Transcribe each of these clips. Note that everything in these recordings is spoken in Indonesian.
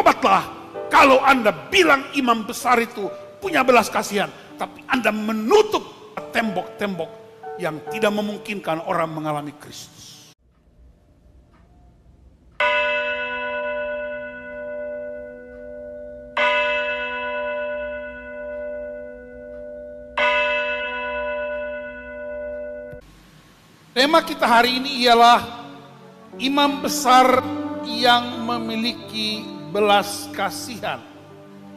bertobatlah. Kalau Anda bilang imam besar itu punya belas kasihan, tapi Anda menutup tembok-tembok yang tidak memungkinkan orang mengalami Kristus. Tema kita hari ini ialah imam besar yang memiliki belas kasihan.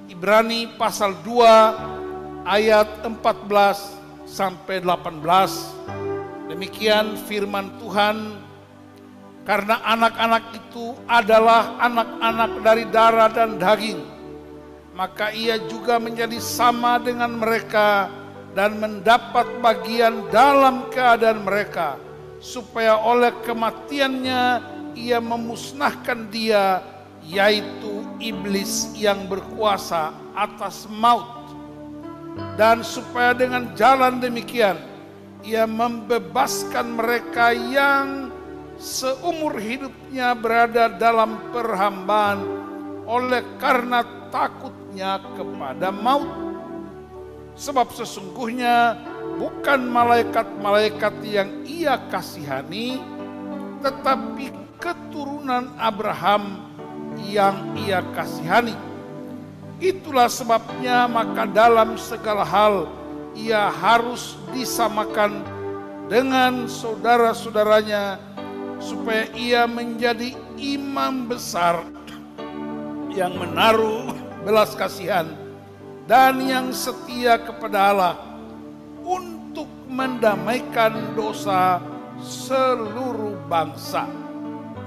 Ibrani pasal 2 ayat 14 sampai 18. Demikian firman Tuhan, karena anak-anak itu adalah anak-anak dari darah dan daging, maka ia juga menjadi sama dengan mereka dan mendapat bagian dalam keadaan mereka, supaya oleh kematiannya ia memusnahkan dia, yaitu iblis yang berkuasa atas maut. Dan supaya dengan jalan demikian ia membebaskan mereka yang seumur hidupnya berada dalam perhambaan oleh karena takutnya kepada maut. Sebab sesungguhnya bukan malaikat-malaikat yang ia kasihani, tetapi keturunan Abraham yang ia kasihani. Itulah sebabnya maka dalam segala hal ia harus disamakan dengan saudara-saudaranya, supaya ia menjadi imam besar yang menaruh belas kasihan dan yang setia kepada Allah untuk mendamaikan dosa seluruh bangsa.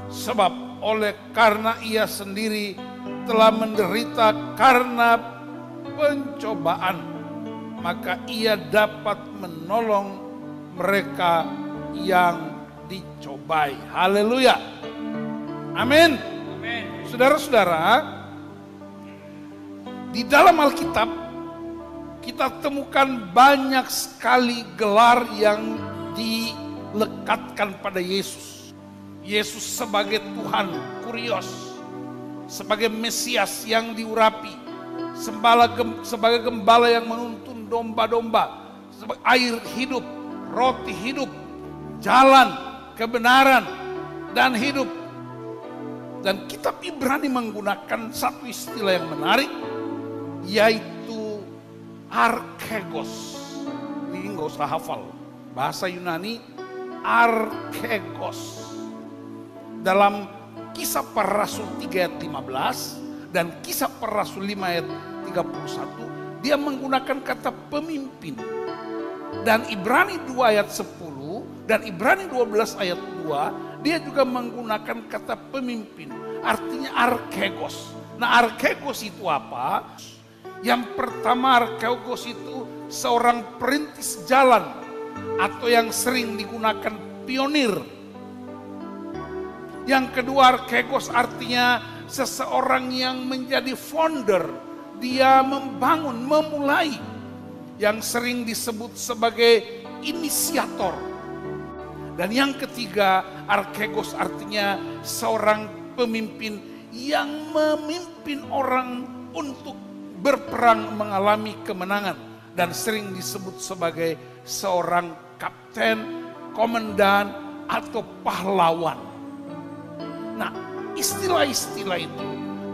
Sebab oleh karena ia sendiri telah menderita karena pencobaan, maka ia dapat menolong mereka yang dicobai. Haleluya. Amin. Saudara-saudara, di dalam Alkitab kita temukan banyak sekali gelar yang dilekatkan pada Yesus. Yesus sebagai Tuhan, Kurios, sebagai Mesias yang diurapi, sebagai gembala yang menuntun domba-domba, sebagai air hidup, roti hidup, jalan, kebenaran, dan hidup. Dan kitab Ibrani menggunakan satu istilah yang menarik, yaitu arkegos. Ini nggak usah hafal, bahasa Yunani arkegos. Dalam Kisah Para Rasul 3 ayat 15 dan Kisah Para Rasul 5 ayat 31, dia menggunakan kata pemimpin. Dan Ibrani 2 ayat 10 dan Ibrani 12 ayat 2, dia juga menggunakan kata pemimpin, artinya arkegos. Nah, arkegos itu apa? Yang pertama, arkegos itu seorang perintis jalan atau yang sering digunakan pionir. Yang kedua, arkegos artinya seseorang yang menjadi founder. Dia membangun, memulai. Yang sering disebut sebagai inisiator. Dan yang ketiga, arkegos artinya seorang pemimpin yang memimpin orang untuk berperang mengalami kemenangan. Dan sering disebut sebagai seorang kapten, komandan, atau pahlawan. Nah, istilah-istilah itu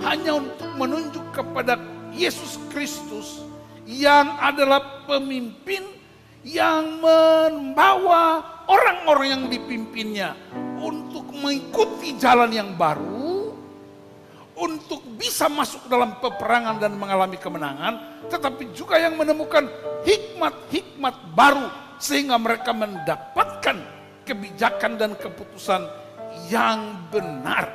hanya untuk menunjuk kepada Yesus Kristus yang adalah pemimpin yang membawa orang-orang yang dipimpinnya untuk mengikuti jalan yang baru, untuk bisa masuk dalam peperangan dan mengalami kemenangan, tetapi juga yang menemukan hikmat-hikmat baru sehingga mereka mendapatkan kebijakan dan keputusan yang benar.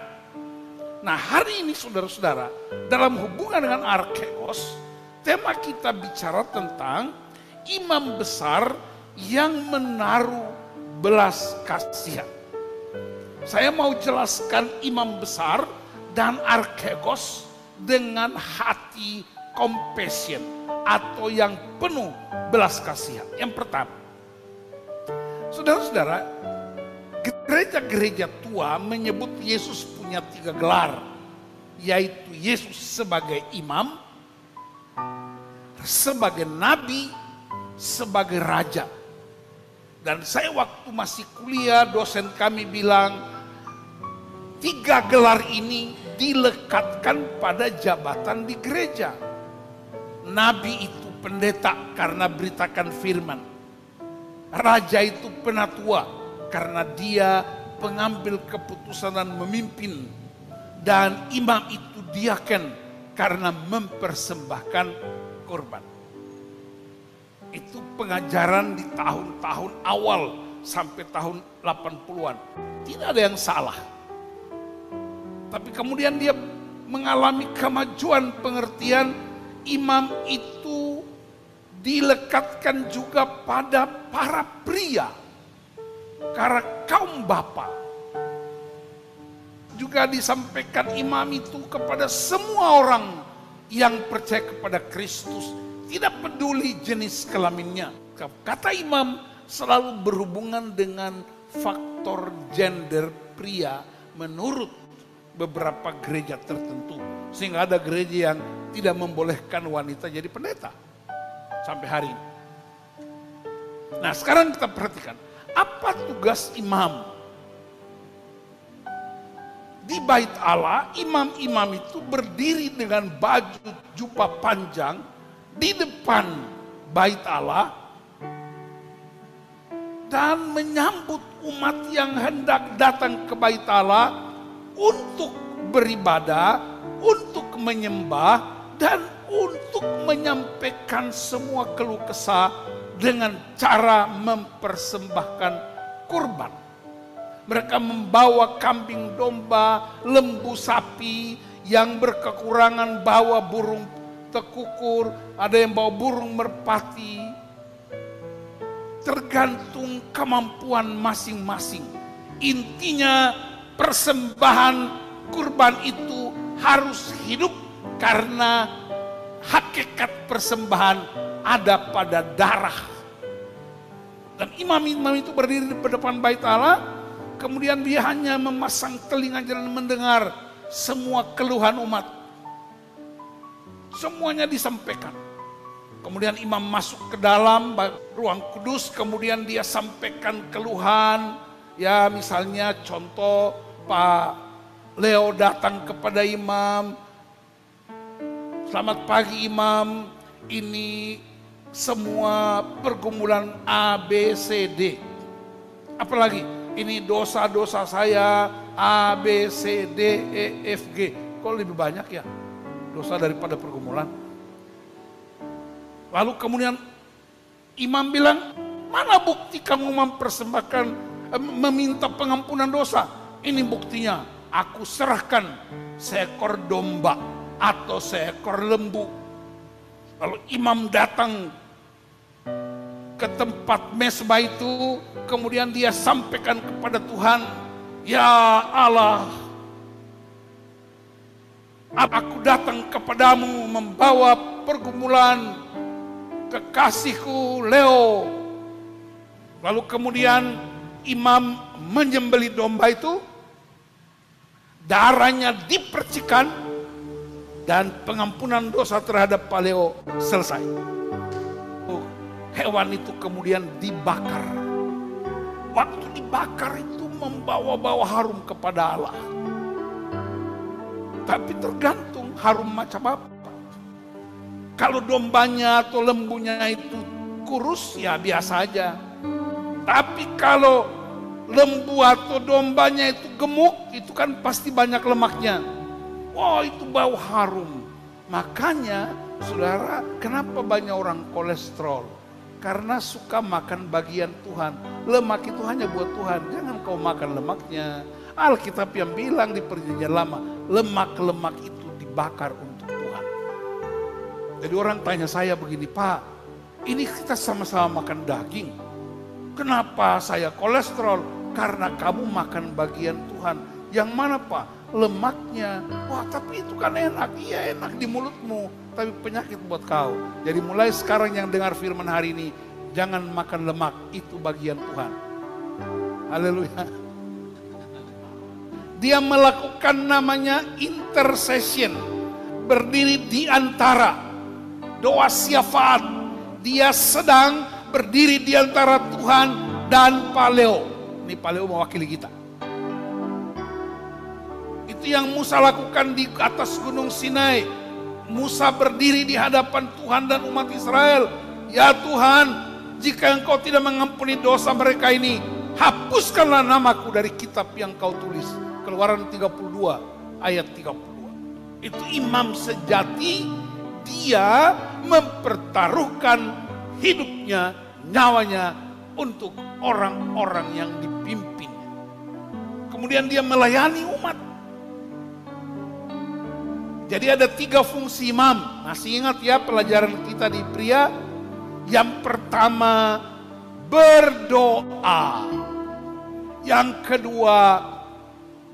Nah, hari ini saudara-saudara, dalam hubungan dengan arkegos, tema kita bicara tentang imam besar yang menaruh belas kasihan. Saya mau jelaskan imam besar dan arkegos dengan hati compassion atau yang penuh belas kasihan. Yang pertama, saudara-saudara, gereja-gereja tua menyebut Yesus punya 3 gelar. yaitu Yesus sebagai imam, sebagai nabi, sebagai raja. Dan saya waktu masih kuliah, dosen kami bilang 3 gelar ini dilekatkan pada jabatan di gereja. Nabi itu pendeta karena beritakan firman. Raja itu penatua karena dia pengambil keputusan dan memimpin. Dan imam itu diaken karena mempersembahkan korban. Itu pengajaran di tahun-tahun awal sampai tahun 80-an. Tidak ada yang salah. Tapi kemudian dia mengalami kemajuan pengertian imam itu dilekatkan juga pada para pria. Karena kaum bapa. Juga disampaikan imam itu kepada semua orang yang percaya kepada Kristus. Tidak peduli jenis kelaminnya. Kata imam selalu berhubungan dengan faktor gender pria menurut beberapa gereja tertentu. Sehingga ada gereja yang tidak membolehkan wanita jadi pendeta. Sampai hari ini. Nah sekarang kita perhatikan. Apa tugas imam? Di bait Allah, imam-imam itu berdiri dengan baju jubah panjang di depan bait Allah dan menyambut umat yang hendak datang ke bait Allah untuk beribadah, untuk menyembah, dan untuk menyampaikan semua keluh kesah dengan cara mempersembahkan kurban. Mereka membawa kambing domba, lembu sapi, yang berkekurangan bawa burung tekukur, ada yang bawa burung merpati. Tergantung kemampuan masing-masing. Intinya persembahan kurban itu harus hidup karena hakikat persembahan ada pada darah. Dan imam-imam itu berdiri di depan bait Allah. Kemudian dia hanya memasang telinga dan mendengar semua keluhan umat. Semuanya disampaikan. Kemudian imam masuk ke dalam ruang kudus, kemudian dia sampaikan keluhan. Ya misalnya contoh Pak Leo datang kepada imam. Selamat pagi imam, ini semua pergumulan A, B, C, D. Apalagi? Ini dosa-dosa saya A, B, C, D, E, F, G. Kok lebih banyak ya dosa daripada pergumulan? Lalu kemudian imam bilang, mana bukti kamu mempersembahkan, meminta pengampunan dosa? Ini buktinya, aku serahkan seekor domba atau seekor lembu. Lalu imam datang ke tempat mesbah itu, kemudian dia sampaikan kepada Tuhan, ya Allah, aku datang kepadamu membawa pergumulan kekasihku Leo. Lalu kemudian imam menyembelih domba itu, darahnya dipercikan, dan pengampunan dosa terhadap Pak Leo selesai. Hewan itu kemudian dibakar. Waktu dibakar itu membawa-bawa harum kepada Allah. Tapi tergantung harum macam apa. Kalau dombanya atau lembunya itu kurus, ya biasa aja. Tapi kalau lembu atau dombanya itu gemuk, itu kan pasti banyak lemaknya. Wah, itu bau harum. Makanya, saudara, kenapa banyak orang kolesterol? Karena suka makan bagian Tuhan. Lemak itu hanya buat Tuhan. Jangan kau makan lemaknya. Alkitab yang bilang di Perjanjian Lama, lemak-lemak itu dibakar untuk Tuhan. Jadi orang tanya saya begini, Pak, ini kita sama-sama makan daging. Kenapa saya kolesterol? Karena kamu makan bagian Tuhan. Yang mana Pak? Lemaknya. Wah, tapi itu kan enak. Iya, enak di mulutmu, tapi penyakit buat kau. Jadi mulai sekarang yang dengar firman hari ini, jangan makan lemak, itu bagian Tuhan. Haleluya. Dia melakukan namanya intercession, berdiri di antara, doa syafaat. Dia sedang berdiri di antara Tuhan dan Paleo. Ini Paleo mewakili kita. Itu yang Musa lakukan di atas Gunung Sinai. Musa berdiri di hadapan Tuhan dan umat Israel. Ya Tuhan, jika Engkau tidak mengampuni dosa mereka ini, hapuskanlah namaku dari kitab yang Kau tulis. Keluaran 32 ayat 32. Itu imam sejati, dia mempertaruhkan hidupnya, nyawanya untuk orang-orang yang dipimpin. Kemudian dia melayani umat. Jadi ada 3 fungsi imam. Masih ingat ya pelajaran kita di pria? Yang pertama berdoa. Yang kedua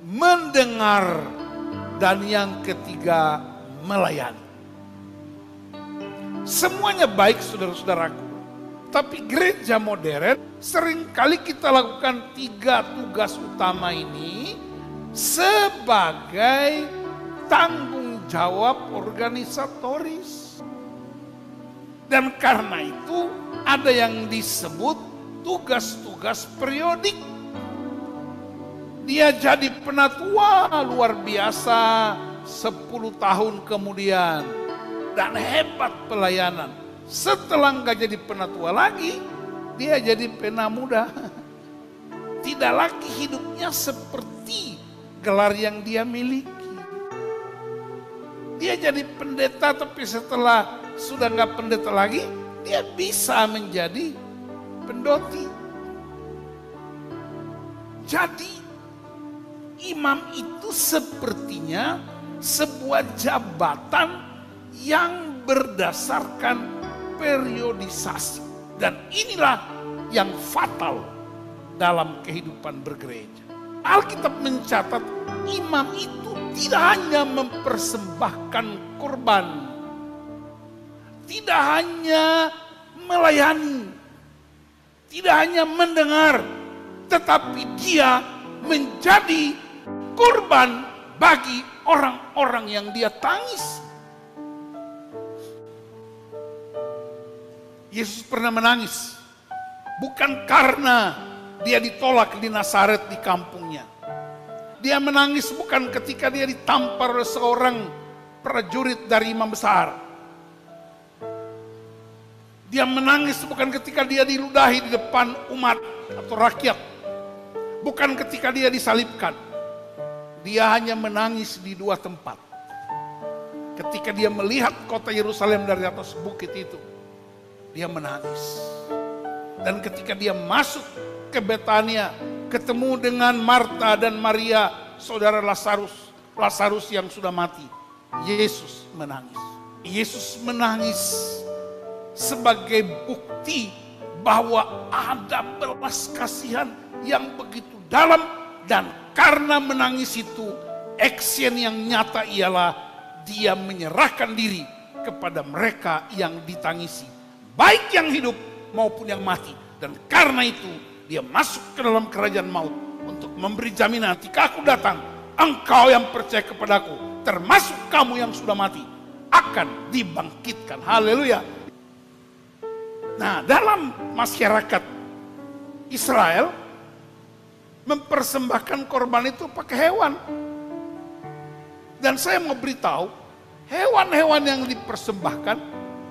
mendengar. Dan yang ketiga melayani. Semuanya baik saudara-saudaraku. Tapi gereja modern seringkali kita lakukan 3 tugas utama ini sebagai tanggung jawab organisatoris. Dan karena itu ada yang disebut tugas-tugas periodik. Dia jadi penatua luar biasa 10 tahun kemudian. Dan hebat pelayanan. Setelah nggak jadi penatua lagi, dia jadi penamuda. Tidak lagi hidupnya seperti gelar yang dia miliki. Dia jadi pendeta, tapi setelah sudah nggak pendeta lagi, dia bisa menjadi pendoti. Jadi imam itu sepertinya sebuah jabatan yang berdasarkan periodisasi. Dan inilah yang fatal dalam kehidupan bergereja. Alkitab mencatat imam itu tidak hanya mempersembahkan kurban, tidak hanya melayani, tidak hanya mendengar, tetapi dia menjadi kurban bagi orang-orang yang dia tangis. Yesus pernah menangis, bukan karena dia ditolak di Nazaret di kampungnya. Dia menangis bukan ketika dia ditampar oleh seorang prajurit dari imam besar. Dia menangis bukan ketika dia diludahi di depan umat atau rakyat. Bukan ketika dia disalibkan. Dia hanya menangis di 2 tempat. Ketika dia melihat kota Yerusalem dari atas bukit itu, dia menangis. Dan ketika dia masuk ke Betania, ketemu dengan Marta dan Maria, saudara Lazarus yang sudah mati, Yesus menangis. Yesus menangis sebagai bukti bahwa ada belas kasihan yang begitu dalam. Dan karena menangis itu, action yang nyata ialah dia menyerahkan diri kepada mereka yang ditangisi, baik yang hidup maupun yang mati. Dan karena itu dia masuk ke dalam kerajaan maut untuk memberi jaminan, ketika aku datang, engkau yang percaya kepadaku, termasuk kamu yang sudah mati, akan dibangkitkan. Haleluya. Nah, dalam masyarakat Israel mempersembahkan korban itu pakai hewan. Dan saya mau beritahu, hewan-hewan yang dipersembahkan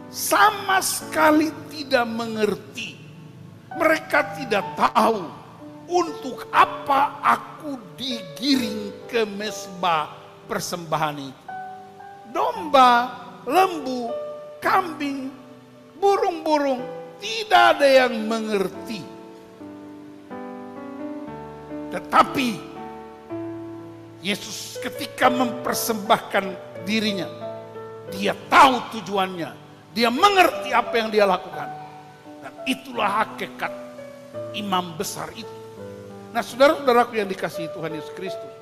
sama sekali tidak mengerti. Mereka tidak tahu untuk apa aku digiring ke mezbah persembahan itu. Domba, lembu, kambing, burung-burung, tidak ada yang mengerti. Tetapi Yesus ketika mempersembahkan dirinya, dia tahu tujuannya, dia mengerti apa yang dia lakukan. Dan itulah hakikat imam besar itu. Nah, saudara-saudaraku yang dikasihi Tuhan Yesus Kristus,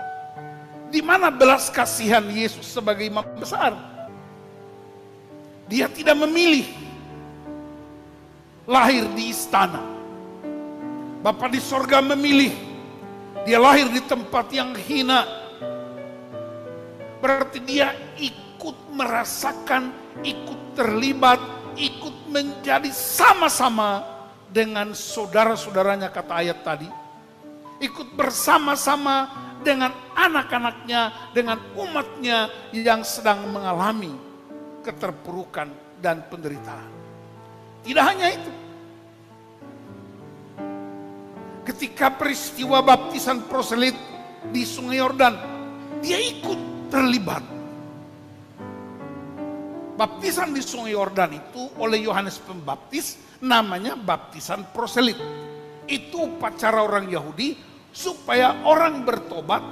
di mana belas kasihan Yesus sebagai imam besar? Dia tidak memilih lahir di istana. Bapa di sorga memilih. Dia lahir di tempat yang hina, Berarti dia ikut merasakan, ikut terlibat, ikut menjadi sama-sama dengan saudara-saudaranya kata ayat tadi. Ikut bersama-sama dengan anak-anaknya, dengan umatnya yang sedang mengalami keterpurukan dan penderitaan. Tidak hanya itu. Ketika peristiwa baptisan proselit di Sungai Yordan, dia ikut terlibat. Baptisan di Sungai Yordan itu oleh Yohanes Pembaptis namanya baptisan proselit. Itu upacara orang Yahudi supaya orang bertobat,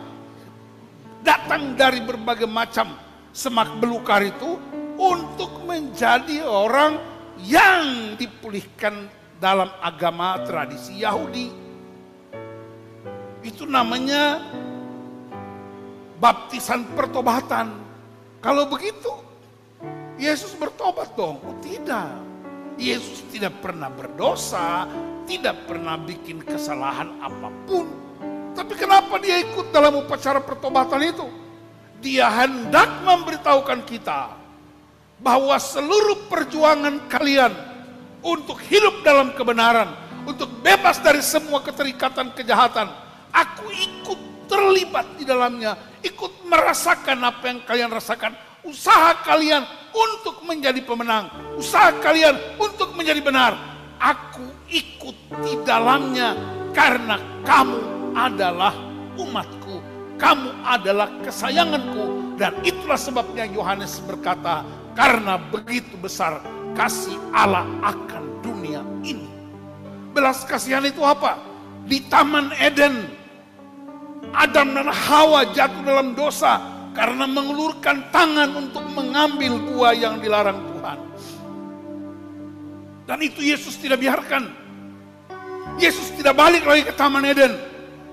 datang dari berbagai macam semak belukar itu untuk menjadi orang yang dipulihkan dalam agama tradisi Yahudi. Itu namanya baptisan pertobatan. Kalau begitu, Yesus bertobat dong? Oh tidak. Yesus tidak pernah berdosa, tidak pernah bikin kesalahan apapun. Tapi kenapa dia ikut dalam upacara pertobatan itu? Dia hendak memberitahukan kita bahwa seluruh perjuangan kalian untuk hidup dalam kebenaran, untuk bebas dari semua keterikatan kejahatan, aku ikut terlibat di dalamnya, ikut merasakan apa yang kalian rasakan. Usaha kalian untuk menjadi pemenang, usaha kalian untuk menjadi benar, aku ikut di dalamnya karena kamu adalah umatku, kamu adalah kesayanganku. Dan itulah sebabnya Yohanes berkata, karena begitu besar kasih Allah akan dunia ini. Belas kasihan itu apa? Di Taman Eden, Adam dan Hawa jatuh dalam dosa karena mengulurkan tangan untuk mengambil buah yang dilarang Tuhan. Dan itu Yesus tidak biarkan. Yesus tidak balik lagi ke Taman Eden,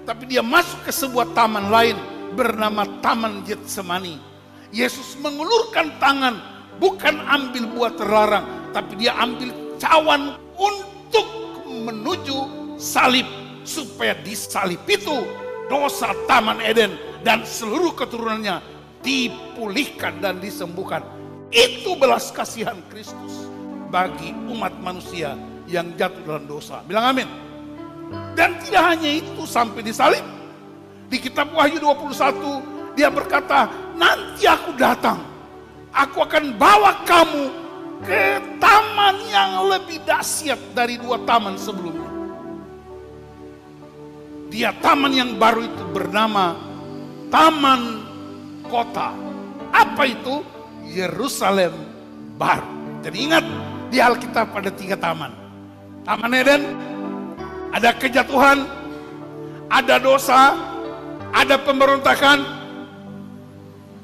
tapi dia masuk ke sebuah taman lain bernama Taman Getsemani. Yesus mengulurkan tangan, bukan ambil buah terlarang, tapi dia ambil cawan untuk menuju salib, supaya di salib itu dosa Taman Eden dan seluruh keturunannya dipulihkan dan disembuhkan. Itu belas kasihan Kristus bagi umat manusia yang jatuh dalam dosa. Bilang amin. Dan tidak hanya itu, sampai di salib, di kitab Wahyu 21 dia berkata, nanti aku datang, aku akan bawa kamu ke taman yang lebih dahsyat dari dua taman sebelumnya. Dia taman yang baru itu bernama Taman Kota. Apa itu? Yerusalem baru. Jadi ingat, di Alkitab ada 3 taman. Taman Eden, ada kejatuhan, ada dosa, ada pemberontakan.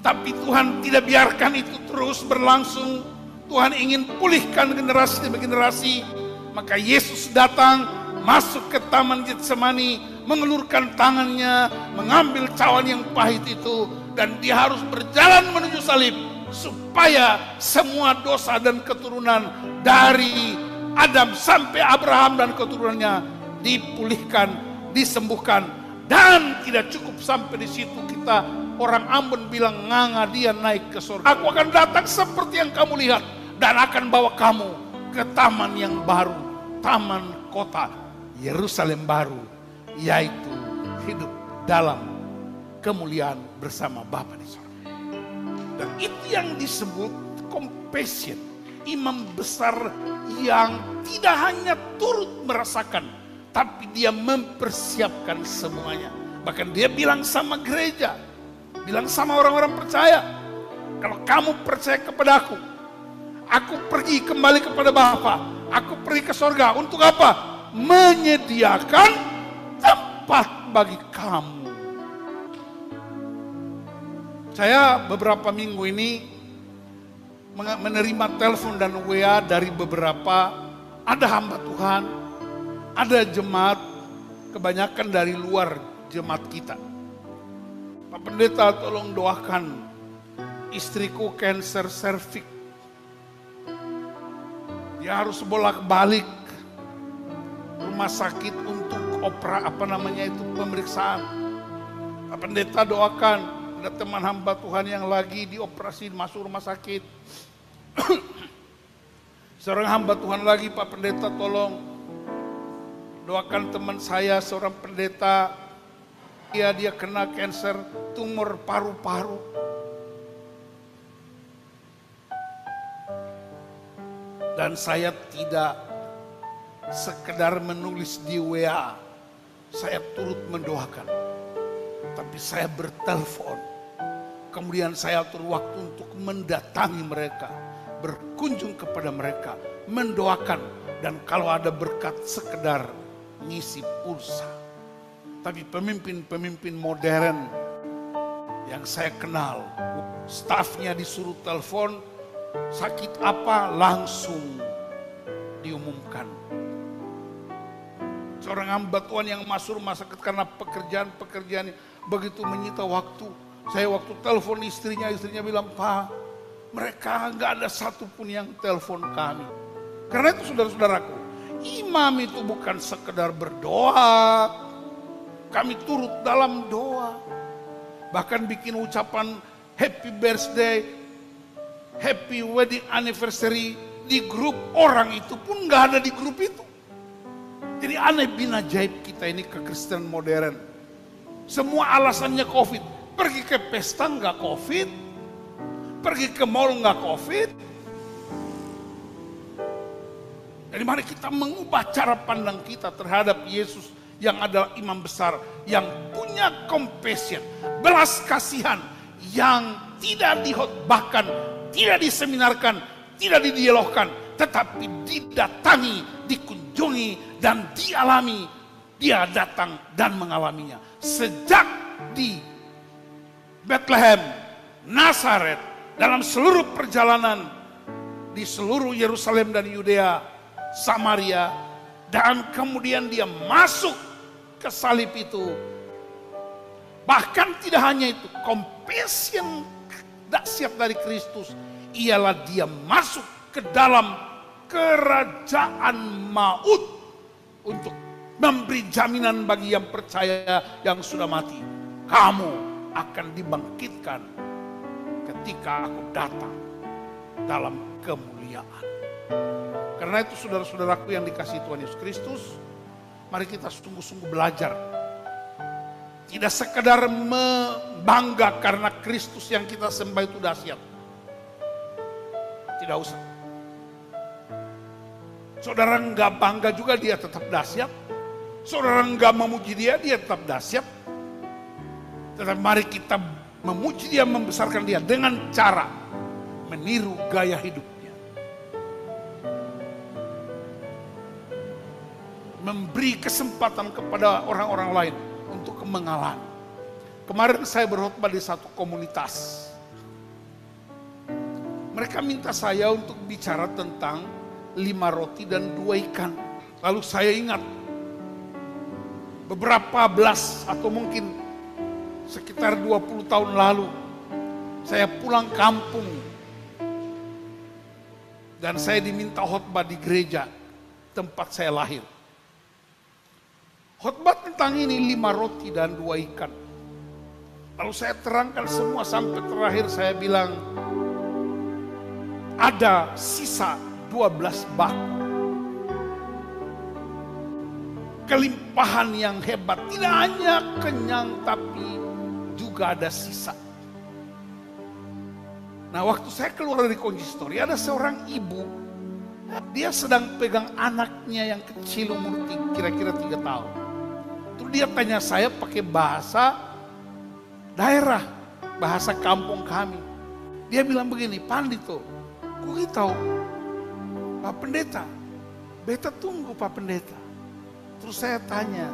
Tapi Tuhan tidak biarkan itu terus berlangsung. Tuhan ingin pulihkan generasi demi generasi. Maka Yesus datang, masuk ke Taman Getsemani, mengelurkan tangannya, mengambil cawan yang pahit itu, dan dia harus berjalan menuju salib supaya semua dosa dan keturunan dari Adam sampai Abraham dan keturunannya dipulihkan, disembuhkan. Dan tidak cukup sampai di situ, kita orang Ambon bilang nganga dia naik ke surga. Aku akan datang seperti yang kamu lihat dan akan bawa kamu ke taman yang baru, Taman Kota Yerusalem baru, yaitu hidup dalam kemuliaan bersama Bapa di surga. Dan itu yang disebut compassion, imam besar yang tidak hanya turut merasakan, tapi dia mempersiapkan semuanya. Bahkan dia bilang sama gereja, bilang sama orang-orang percaya, kalau kamu percaya kepada aku pergi kembali kepada Bapa, aku pergi ke surga. Untuk apa? Menyediakan tempat bagi kamu. Saya beberapa minggu ini menerima telepon dan WA dari beberapa, ada hamba Tuhan, ada jemaat, kebanyakan dari luar jemaat kita. Pak Pendeta, tolong doakan istriku kanker serviks. Dia harus bolak-balik rumah sakit untuk pemeriksaan. Pak Pendeta doakan. Ada teman hamba Tuhan yang lagi dioperasi masuk rumah sakit. Seorang hamba Tuhan lagi, Pak Pendeta tolong doakan teman saya seorang pendeta. Dia kena kanker tumor paru-paru. Dan saya tidak sekedar menulis di WA, saya turut mendoakan. Tapi saya bertelepon, kemudian saya atur waktu untuk mendatangi mereka, berkunjung kepada mereka, mendoakan, dan kalau ada berkat sekedar ngisi pulsa. Tapi pemimpin-pemimpin modern yang saya kenal, stafnya disuruh telepon, sakit apa langsung diumumkan. Seorang hamba Tuhan yang masuk rumah sakit karena pekerjaan begitu menyita waktu. Saya waktu telepon istrinya bilang, Pak, mereka nggak ada satupun yang telepon kami. Karena itu saudara-saudaraku, imam itu bukan sekedar berdoa, kami turut dalam doa. Bahkan bikin ucapan happy birthday, happy wedding anniversary di grup orang itu pun nggak ada di grup itu. Jadi aneh bin ajaib kita ini kekristenan modern. Semua alasannya COVID. Pergi ke pesta nggak COVID, pergi ke mall nggak COVID. Jadi mari kita mengubah cara pandang kita terhadap Yesus yang adalah imam besar, yang punya compassion, belas kasihan, yang tidak dihotbahkan, tidak diseminarkan, tidak didialogkan, tetapi didatangi, dikunjungi, dan dialami. Dia datang dan mengalaminya. Sejak di Bethlehem, Nazaret, dalam seluruh perjalanan, di seluruh Yerusalem dan Yudea, Samaria, dan kemudian dia masuk ke salib itu. Bahkan tidak hanya itu, compassion dahsyat dari Kristus ialah dia masuk ke dalam kerajaan maut untuk memberi jaminan bagi yang percaya yang sudah mati. Kamu akan dibangkitkan ketika aku datang dalam kemuliaan. Karena itu saudara-saudaraku yang dikasihi Tuhan Yesus Kristus, mari kita sungguh-sungguh belajar. Tidak sekedar membangga karena Kristus yang kita sembah itu dahsyat. Tidak usah. Saudara enggak bangga juga dia tetap dahsyat. Saudara enggak memuji dia tetap dahsyat. Tetapi mari kita memuji dia, membesarkan dia dengan cara meniru gaya hidupnya. Memberi kesempatan kepada orang-orang lain untuk mengalami. Kemarin saya berkhotbah di satu komunitas. Mereka minta saya untuk bicara tentang 5 roti dan 2 ikan. Lalu saya ingat beberapa belas atau mungkin sekitar 20 tahun lalu saya pulang kampung dan saya diminta khotbah di gereja tempat saya lahir. Khotbah tentang ini 5 roti dan 2 ikan. Lalu saya terangkan semua sampai terakhir saya bilang ada sisa 12 bakul. Kelimpahan yang hebat, tidak hanya kenyang tapi juga ada sisa. Nah, waktu saya keluar dari konsistori ada seorang ibu, dia sedang pegang anaknya yang kecil umur kira-kira 3 tahun. Terus dia tanya saya pakai bahasa daerah, bahasa kampung kami. Dia bilang begini, Pandito, gue tahu Pak Pendeta, beta tunggu Pak Pendeta. Terus saya tanya,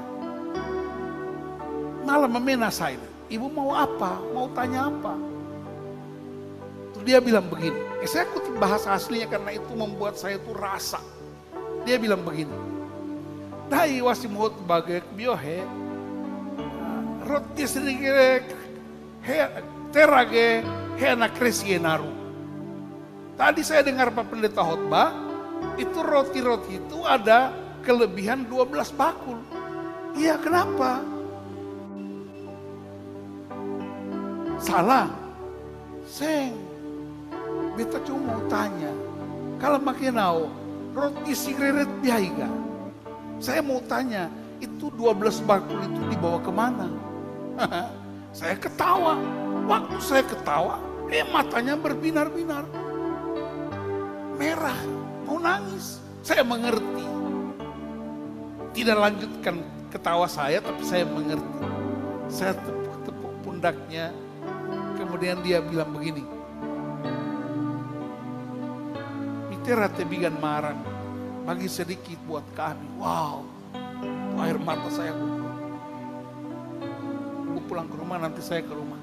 malah memena saya, ibu mau apa? Mau tanya apa? Terus dia bilang begini, saya kutip bahasa aslinya karena itu membuat saya itu rasa. Dia bilang begini, dai wasi muhut bagai biohe, roti sedikit terage hena kresi naru. Tadi saya dengar Pak Pendeta khotbah, itu roti-roti itu ada kelebihan 12 bakul. Iya, kenapa? Salah. Seng. Beta cuma mau tanya. Kalau makinau, roti sigreret biaya. Saya mau tanya, itu 12 bakul itu dibawa kemana? Saya ketawa. Waktu saya ketawa, matanya berbinar-binar. Merah, mau nangis. Saya mengerti. Tidak lanjutkan ketawa saya, tapi saya mengerti. Saya tepuk-tepuk pundaknya. Kemudian dia bilang begini. Mitera tebigan marang. Bagi sedikit buat kami. Wow. Air mata saya kumpul. Aku pulang ke rumah, nanti saya ke rumah.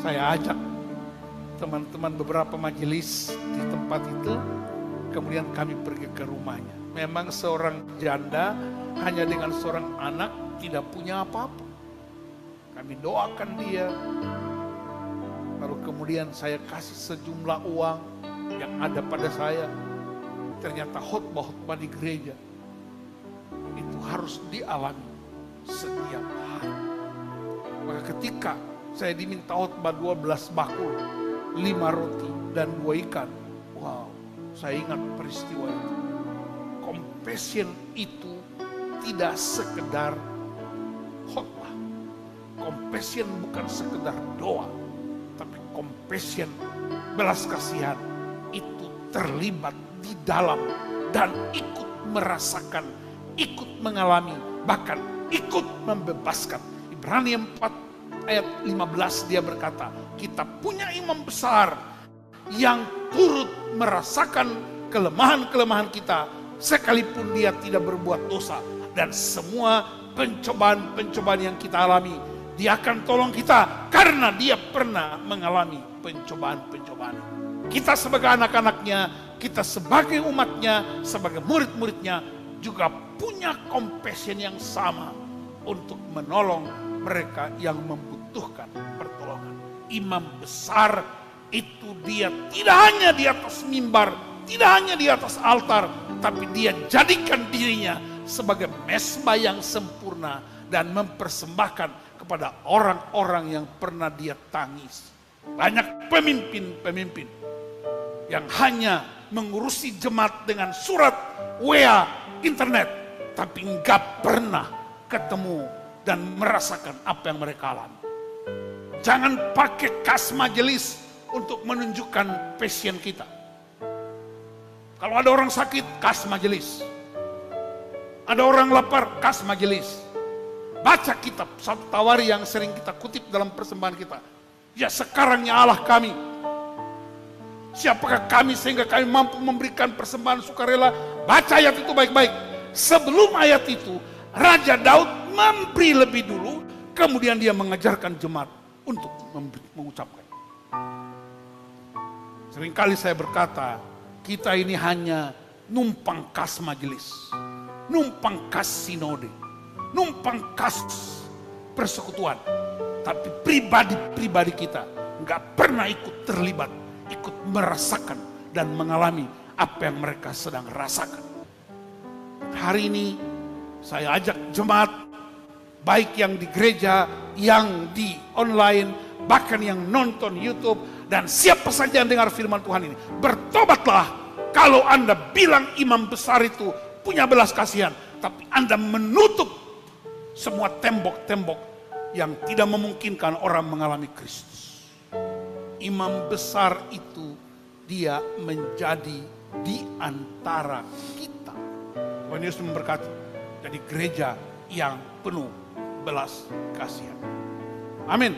Saya ajak teman-teman beberapa majelis di tempat itu. Kemudian kami pergi ke rumahnya. Memang seorang janda hanya dengan seorang anak tidak punya apa-apa. Kami doakan dia. Lalu kemudian saya kasih sejumlah uang yang ada pada saya. Ternyata khotbah-khotbah di gereja itu harus dialami setiap hari. Maka ketika saya diminta khotbah 12 bakul, 5 roti dan 2 ikan. Wow, saya ingat peristiwa itu. Compassion itu tidak sekedar khotbah. Compassion bukan sekedar doa, tapi compassion, belas kasihan itu terlibat di dalam dan ikut merasakan, ikut mengalami, bahkan ikut membebaskan. Ibrani 4 ayat 15 dia berkata, kita punya imam besar yang turut merasakan kelemahan-kelemahan kita sekalipun dia tidak berbuat dosa. Dan semua pencobaan-pencobaan yang kita alami, dia akan tolong kita karena dia pernah mengalami pencobaan-pencobaan. Kita sebagai anak-anaknya, kita sebagai umatnya, sebagai murid-muridnya juga punya compassion yang sama untuk menolong mereka yang membutuhkan pertolongan. Imam besar itu dia tidak hanya di atas mimbar, tidak hanya di atas altar, tapi dia jadikan dirinya sebagai mezbah yang sempurna dan mempersembahkan kepada orang-orang yang pernah dia tangis. Banyak pemimpin-pemimpin yang hanya mengurusi jemaat dengan surat, WA, internet, tapi enggak pernah ketemu dan merasakan apa yang mereka alami. Jangan pakai kas majelis untuk menunjukkan passion kita. Kalau ada orang sakit, kas majelis. Ada orang lapar, kas majelis. Baca kitab satu Tawari yang sering kita kutip dalam persembahan kita. Ya sekarangnya Allah kami. Siapakah kami sehingga kami mampu memberikan persembahan sukarela? Baca ayat itu baik-baik. Sebelum ayat itu, Raja Daud memberi lebih dulu, kemudian dia mengajarkan jemaat untuk mengucapkan. Seringkali saya berkata, kita ini hanya numpang kas majelis, numpang kas sinode, numpang kas persekutuan. Tapi pribadi-pribadi kita nggak pernah ikut terlibat, ikut merasakan dan mengalami apa yang mereka sedang rasakan. Hari ini saya ajak jemaat, baik yang di gereja, yang di online, bahkan yang nonton YouTube, dan siapa saja yang dengar firman Tuhan ini, bertobatlah. Kalau Anda bilang imam besar itu punya belas kasihan, tapi Anda menutup semua tembok-tembok yang tidak memungkinkan orang mengalami Kristus. Imam besar itu dia menjadi di antara kita. Tuhan Yesus memberkati. Jadi gereja yang penuh belas kasihan. Amin.